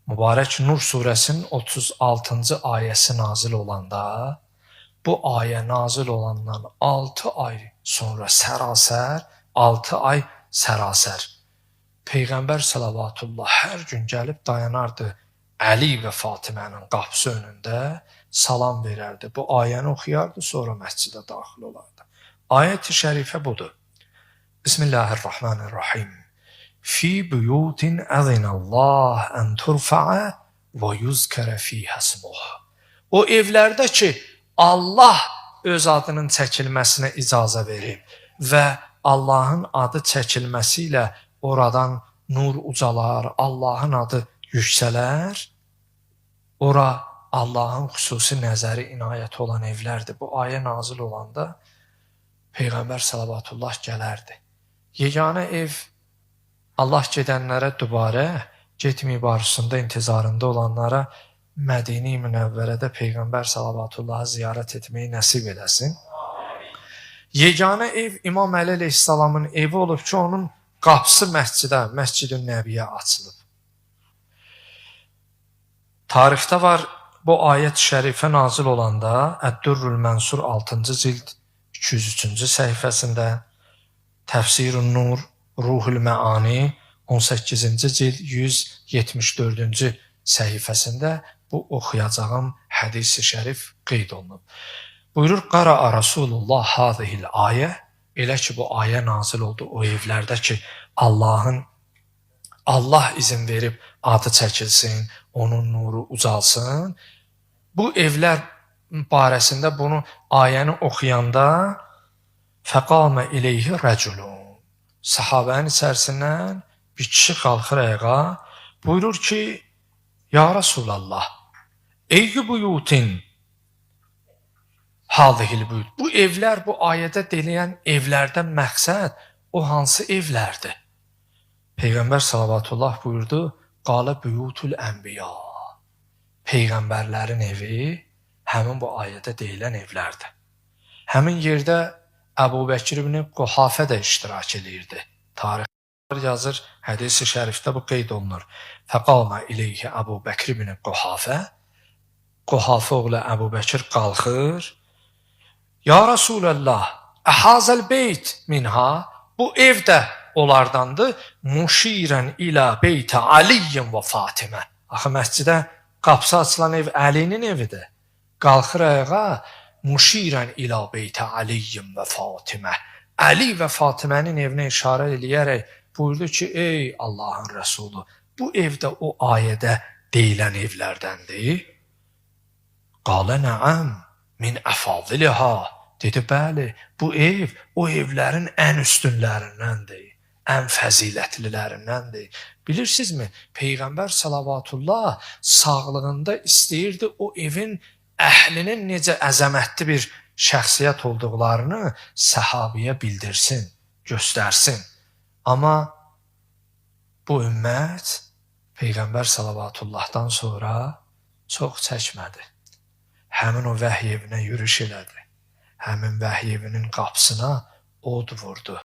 mübarək Nur surəsinin 36-cı ayəsi nazil olanda, bu ayə nazil olandan 6 ay sonra sərasər, 6 ay sərasər Peyğəmbər salavatullah hər gün gəlib dayanardı Əli və Fatimənin qapısı önündə, salam verərdi. Bu ayəni oxuyardı, sonra məscidə daxil olardı. Ayət-i şərifə budur. Bismillahirrahmanirrahim. Fi buyutin əzinəllah ən turfəə və yuzkərə fiyhəsmuh. O evlərdə ki, Allah öz adının çəkilməsinə icazə verib və Allahın adı çəkilməsilə oradan nur ucalar, Allahın adı yüksələr, ora Allahın xüsusi nəzəri inayəti olan evlərdir. Bu ayə nazil olanda Peyğəmbər salavatullah gələrdi. Yeganə ev Allah gedənlərə dübarə, getməyib arzusunda, intizarında olanlara Mədini Münəvvərədə Peyğəmbər salavatıllahı ziyarət etməyi nəsib eləsin. Yeganə ev İmam Əli əleyhissalamın evi olub ki, onun qapısı məscidə, Məscid-ü Nəbiyyə açılıb. Tarixdə var, bu ayət-i şərifə nazil olanda Əd-Durrül Mənsur 6-cı cild 203-cü səhifəsində, Təfsir-ün Nur, Ruhul Məani 18-ci cild 174-cü səhifəsində bu oxuyacağım hədis-i şərif qeyd olunub. Buyurur, Qara'a Rasulullah hazihil ayə, elə ki bu ayə nazil oldu o evlərdə ki, Allah izin verib adı çəkilsin, onun nuru ucalsın. Bu evlər barəsində bunu ayəni oxuyanda fəqamə ileyhi rəculun. Sahabənin içərisindən bir kişi qalxır ayağa, buyurur ki, Ya Rasulallah, eyyü buyutin hazihil buyut. Bu evlər, bu ayədə deyilən evlərdən məqsəd o hansı evlərdir? Peyğəmbər salavatullah buyurdu, qalə buyutul ənbiya. Peyğəmbərlərin evi həmin bu ayədə deyilən evlərdir. Həmin yerdə Əbu Bəkir ibn Quhafə də iştirak edirdi. Tarixlər yazır, hədis-i şərifdə bu qeyd olunur. Fəqamə ileyhi Əbu Bəkir ibn Quhafə. Quhafə oğlu Əbu Bəkir qalxır. Ya Rasulallah, əhazəl beyt minha. Bu ev də onlardandır. Muşirən ilə beytə Aliyyin və Fatimə. Axı məscidə qapısı açılan ev Əlinin evidir. Qalxır ayağa, Muşirən ilə beytə Aliyyin və Fatimə. Əli və Fatimənin evinə işarə eləyərək buyurdu ki, ey Allahın Rəsulu, bu evdə o ayədə deyilən evlərdəndir. Qalə nəəm min əfadiliha. Dedi, bəli, bu ev o evlərin ən üstünlərindəndir, ən fəzilətlilərindəndir. Bilirsinizmi, Peyğəmbər salavatullah sağlığında istəyirdi o evin əhlinin necə əzəmətli bir şəxsiyyət olduqlarını səhabiyə bildirsin, göstərsin. Amma bu ümmət Peyğəmbər salavatullahdan sonra çox çəkmədi. Həmin o vəhy evinə yürüş elədi. Həmin vəhy evinin qapısına od vurdu.